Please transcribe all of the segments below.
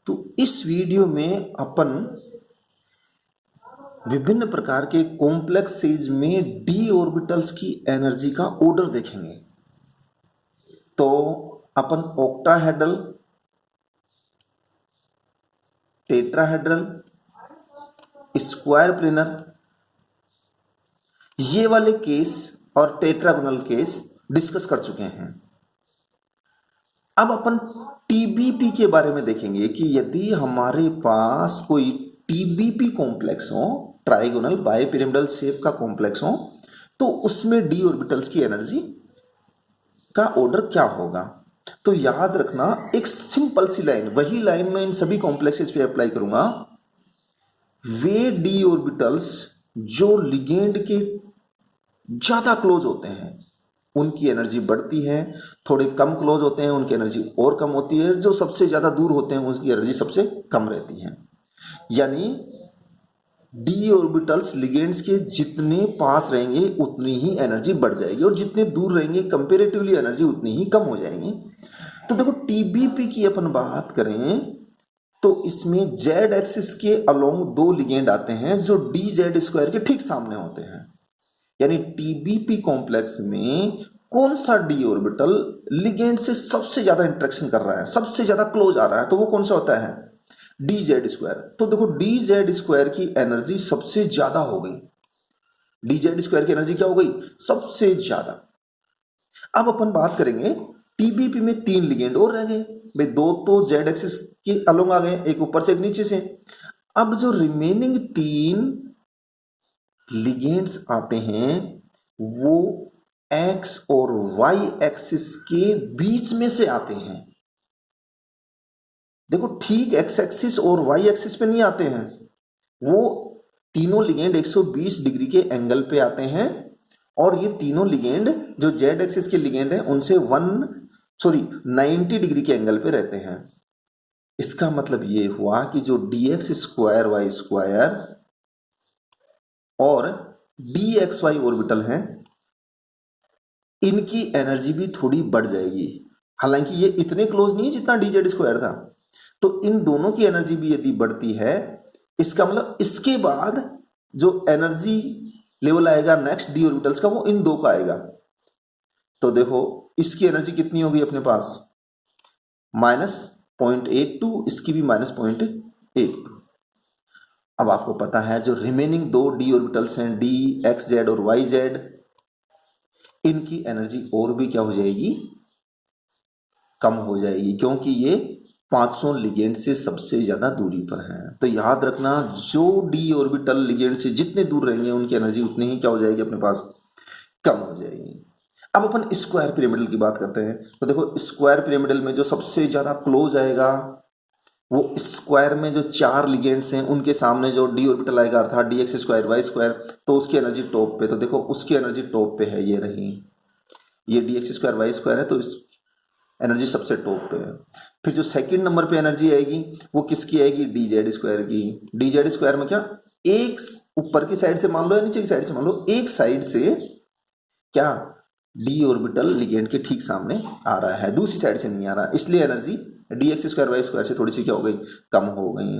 तो इस वीडियो में अपन विभिन्न प्रकार के कॉम्प्लेक्सेज में डी ऑर्बिटल्स की एनर्जी का ऑर्डर देखेंगे। तो अपन ऑक्टाहेड्रल, टेट्राहेड्रल, स्क्वायर प्लेनर ये वाले केस और टेट्रागोनल केस डिस्कस कर चुके हैं। अब अपन टीबीपी के बारे में देखेंगे कि यदि हमारे पास कोई टीबीपी कॉम्प्लेक्स हो, ट्राइगोनल बाइपिरामिडल शेप का कॉम्प्लेक्स हो, तो उसमें डी ऑर्बिटल्स की एनर्जी का ऑर्डर क्या होगा। तो याद रखना, एक सिंपल सी लाइन, वही लाइन मैं इन सभी कॉम्प्लेक्सेस पे अप्लाई करूंगा। वे डी ऑर्बिटल्स जो लिगेंड के ज्यादा क्लोज होते हैं उनकी एनर्जी बढ़ती है, थोड़े कम क्लोज होते हैं उनकी एनर्जी और कम होती है, जो सबसे ज्यादा दूर होते हैं उनकी एनर्जी सबसे कम रहती है। यानी डी ऑर्बिटल्स लिगेंड्स के जितने पास रहेंगे उतनी ही एनर्जी बढ़ जाएगी और जितने दूर रहेंगे कंपेरेटिवली एनर्जी उतनी ही कम हो जाएगी। तो देखो टीबीपी की अपन बात करें तो इसमें जेड एक्सिस के अलोंग दो लिगेंड आते हैं जो डी जेड स्क्वायर के ठीक सामने होते हैं। यानी टीबीपी कॉम्प्लेक्स में कौन सा डी ऑर्बिटल लिगेंड से सबसे ज्यादा इंटरेक्शन कर रहा है, सबसे ज्यादा क्लोज आ रहा है, तो वो कौन सा होता है, डी जेड स्क्वायर। तो देखो डी जेड स्क्वायर की एनर्जी सबसे ज्यादा हो गई, डी जेड स्क्वायर की एनर्जी क्या हो गई, सबसे ज्यादा। अब अपन बात करेंगे टीबीपी में तीन लिगेंड और रह गए भाई, दो तो जेड एक्सिस के अलोंग आ गए, एक ऊपर से एक नीचे से। अब जो रिमेनिंग तीन लिगेंड्स आते हैं वो एक्स और वाई एक्सिस के बीच में से आते हैं। देखो ठीक एक्स एक्सिस और वाई एक्सिस पे नहीं आते हैं, वो तीनों लिगेंड 120 डिग्री के एंगल पे आते हैं और ये तीनों लिगेंड जो जेड एक्सिस के लिगेंड हैं उनसे 90 डिग्री के एंगल पे रहते हैं। इसका मतलब ये हुआ कि जो D X square Y square और डी एक्स वाई ऑर्बिटल हैं इनकी एनर्जी भी थोड़ी बढ़ जाएगी। हालांकि ये इतने क्लोज नहीं है जितना डी जेड स्क्वायर था, तो इन दोनों की एनर्जी भी यदि बढ़ती है, इसका मतलब इसके बाद जो एनर्जी लेवल आएगा नेक्स्ट डी ऑर्बिटल्स का वो इन दो का आएगा। तो देखो इसकी एनर्जी कितनी होगी अपने पास, -0.82, इसकी भी -0.82। अब आपको पता है जो रिमेनिंग दो डी ऑर्बिटल्स हैं डी एक्स जेड और वाई जेड, इनकी एनर्जी और भी क्या हो जाएगी, कम हो जाएगी, क्योंकि ये 500 लिगेंड से सबसे ज्यादा दूरी पर है। तो याद रखना जो डी ऑर्बिटल लिगेंड से जितने दूर रहेंगे उनकी एनर्जी उतनी ही क्या हो जाएगी अपने पास, कम हो जाएगी। अब अपन स्क्वायर पिरामिडल की बात करते हैं। तो देखो स्क्वायर पिरामिडल में जो सबसे ज्यादा क्लोज आएगा वो स्क्वायर में जो चार लिगेंड्स हैं उनके सामने जो डी ऑर्बिटल आएगा अर्थात D X square Y square, तो उसकी एनर्जी टॉप पे। तो देखो उसकी एनर्जी टॉप पे है, ये रही, ये D X square Y square है, तो इस एनर्जी सबसे टॉप पे है। फिर जो सेकंड नंबर पे एनर्जी आएगी वो किसकी आएगी, डी जेड स्क्वायर की। डी जेड स्क्वायर में क्या, एक ऊपर की साइड से मान लो या नीचे की साइड से मान लो, एक साइड से क्या डी ऑर्बिटल लिगेंड के ठीक सामने आ रहा है, दूसरी साइड से नहीं आ रहा, इसलिए energy D X square Y square से थोड़ी सी क्या हो गई, कम हो गई।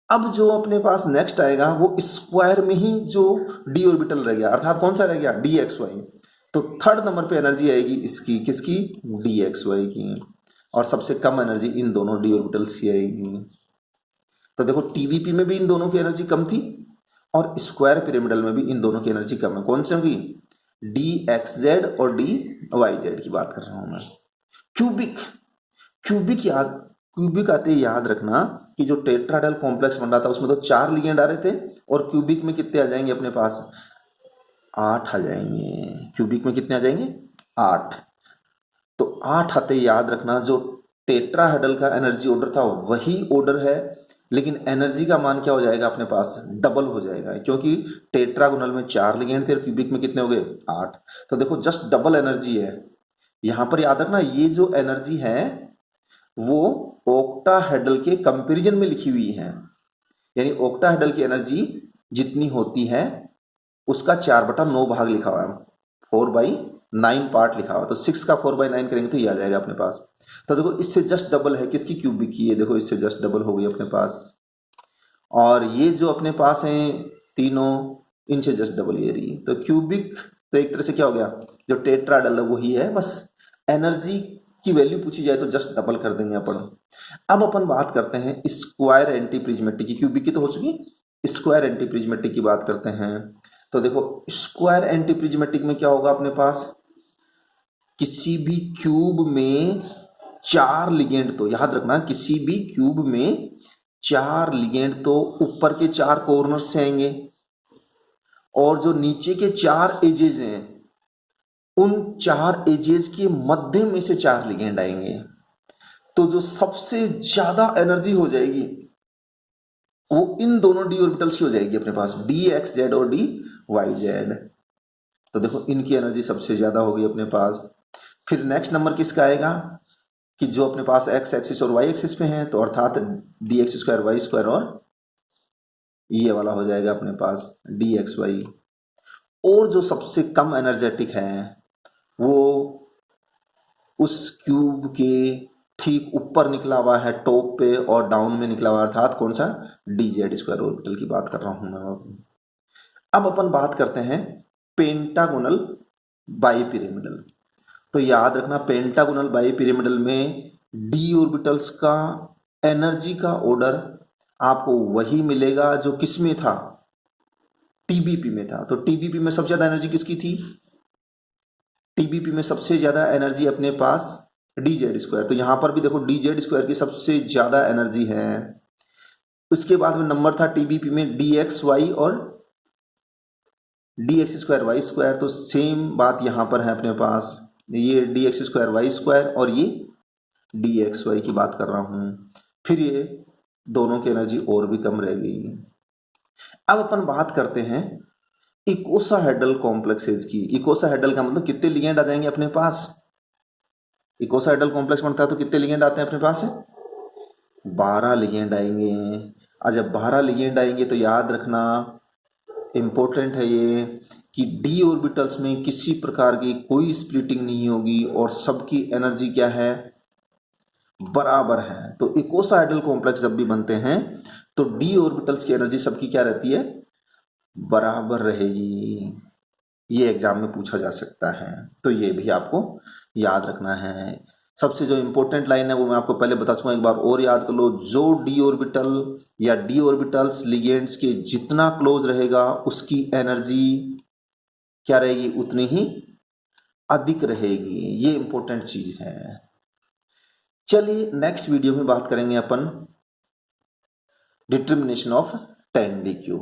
अब जो अपने पास नेक्स्ट आएगा वो स्क्वायर में ही जो डी ऑर्बिटल रह गया अर्थात कौन सा रह गया, डी एक्स वाई। तो थर्ड नंबर पे एनर्जी आएगी इसकी, किसकी, डी एक्स वाई की, और सबसे कम एनर्जी इन दोनों डी ऑर्बिटल्स की आएगी। तो देखो टीबीपी में भी इन दोनों की एनर्जी कम थी और स्क्वायर पिरामिडल में भी इन दोनों की एनर्जी कम है। कौन सी होगी, डी एक्स जेड और डी वाई जेड की बात कर रहा हूं मैं। क्यूबिक आते याद रखना कि जो टेट्राहेड्रल कॉम्प्लेक्स बन रहा था उसमें तो 4 लिगेंड आ रहे थे और क्यूबिक में कितने आ जाएंगे अपने पास, 8 आ जाएंगे। क्यूबिक में कितने आ जाएंगे, 8। तो 8 आते याद रखना जो टेट्राहेड्रल का एनर्जी ऑर्डर था वही ऑर्डर है, लेकिन एनर्जी का मान क्या हो जाएगा अपने पास, डबल हो जाएगा, क्योंकि टेट्रागोनल में 4 लिगेंड थे और क्यूबिक में कितने हो गए, 8। तो देखो जस्ट डबल एनर्जी है। यहां पर याद रखना ये जो एनर्जी है वो ऑक्टाहेड्रल के कंपैरिजन में लिखी हुई है, यानी ऑक्टाहेड्रल की एनर्जी जितनी होती है उसका 4/9 भाग लिखा हुआ है, 4/9 9 पार्ट लिखा हुआ, तो 6 का 4/9 करेंगे तो ये आ जाएगा अपने पास। तो देखो इससे जस्ट डबल है किसकी, क्यूबिक की, ये देखो इससे जस्ट डबल हो गई अपने पास। और ये जो अपने पास है तीनों, इनसे जस्ट डबल ये रही, तो क्यूबिक तो एक तरह से क्या हो गया, जो टेट्राडल है वही है, बस एनर्जी की वैल्यू पूछी जाए तो जस्ट डबल कर देंगे अपन। अब अपन बात करते हैं स्क्वायर एंटी प्रिज्मेटिक की, क्यूबिक की तो हो चुकी, स्क्वायर एंटी प्रिज्मेटिक की बात करते हैं। तो देखो स्क्वायर एंटी प्रिज्मेटिक में क्या होगा अपने पास, किसी भी क्यूब में 4 लिगेंड, तो याद रखना किसी भी क्यूब में 4 लिगेंड तो ऊपर के 4 कॉर्नर से आएंगे, और जो नीचे के 4 एजेस हैं उन 4 एजेस के मध्य में से 4 लिगेंड आएंगे। तो जो सबसे ज्यादा एनर्जी हो जाएगी वो इन दोनों डी ऑर्बिटल्स की हो जाएगी अपने पास, डी एक्स जेड और डी वाई जेड। तो देखो इनकी एनर्जी सबसे ज्यादा होगी अपने पास। फिर नेक्स्ट नंबर किसका आएगा कि जो अपने पास एक्स एक्सिस और वाई एक्सिस पे है, तो अर्थात D X square Y square, और ये वाला हो जाएगा अपने पास डी एक्स वाई। और जो सबसे कम एनर्जेटिक है वो उस क्यूब के ठीक ऊपर निकला हुआ है, टॉप पे और डाउन में निकला हुआ, अर्थात कौन सा, डी जेड स्क्वायर ऑर्बिटल की बात कर रहा हूं मैं। अब अपन बात करते हैं पेंटागोनल बाईपिरामिडल। तो याद रखना पेंटागोनल बाईपिरामिडल में डी ऑर्बिटल्स का एनर्जी का ऑर्डर आपको वही मिलेगा जो किस में था, टीबीपी में था। तो टीबीपी में सबसे ज्यादा एनर्जी किसकी थी, टीबीपी में सबसे ज्यादा एनर्जी अपने पास डी जेड स्क्वायर। तो यहां पर भी देखो डी जेड स्क्वायर की सबसे ज्यादा एनर्जी है। उसके बाद में नंबर था टीबीपी में डी एक्स वाई और D X square Y square. तो सेम बात यहां पर है अपने पास, ये D X square Y square और ये डी एक्स वाई की बात कर रहा हूं। फिर ये दोनों की एनर्जी और भी कम रह गई। अब अपन बात करते हैं इकोसाहेड्रल कॉम्प्लेक्सेस की। इकोसाहेड्रल का मतलब कितने लिगेंड आ जाएंगे अपने पास, इकोसाहेड्रल कॉम्प्लेक्स बनता है तो कितने लिगेंड आते हैं अपने पास, 12 लिगेंड आएंगे। और जब 12 लिगेंड आएंगे तो याद रखना इंपॉर्टेंट है ये कि डी ऑर्बिटल्स में किसी प्रकार की कोई स्प्लिटिंग नहीं होगी और सबकी एनर्जी क्या है, बराबर है। तो इकोसाहेड्रल कॉम्प्लेक्स जब भी बनते हैं तो डी ऑर्बिटल्स की एनर्जी सबकी क्या रहती है, बराबर रहेगी। ये एग्जाम में पूछा जा सकता है, तो ये भी आपको याद रखना है। सबसे जो इंपॉर्टेंट लाइन है वो मैं आपको पहले बता चुका, एक बार और याद कर लो, जो डी ऑर्बिटल या डी ऑर्बिटल्स लिगेंड्स के जितना क्लोज रहेगा उसकी एनर्जी क्या रहेगी, उतनी ही अधिक रहेगी। ये इंपॉर्टेंट चीज है। चलिए नेक्स्ट वीडियो में बात करेंगे अपन डिटर्मिनेशन ऑफ 10 DQ।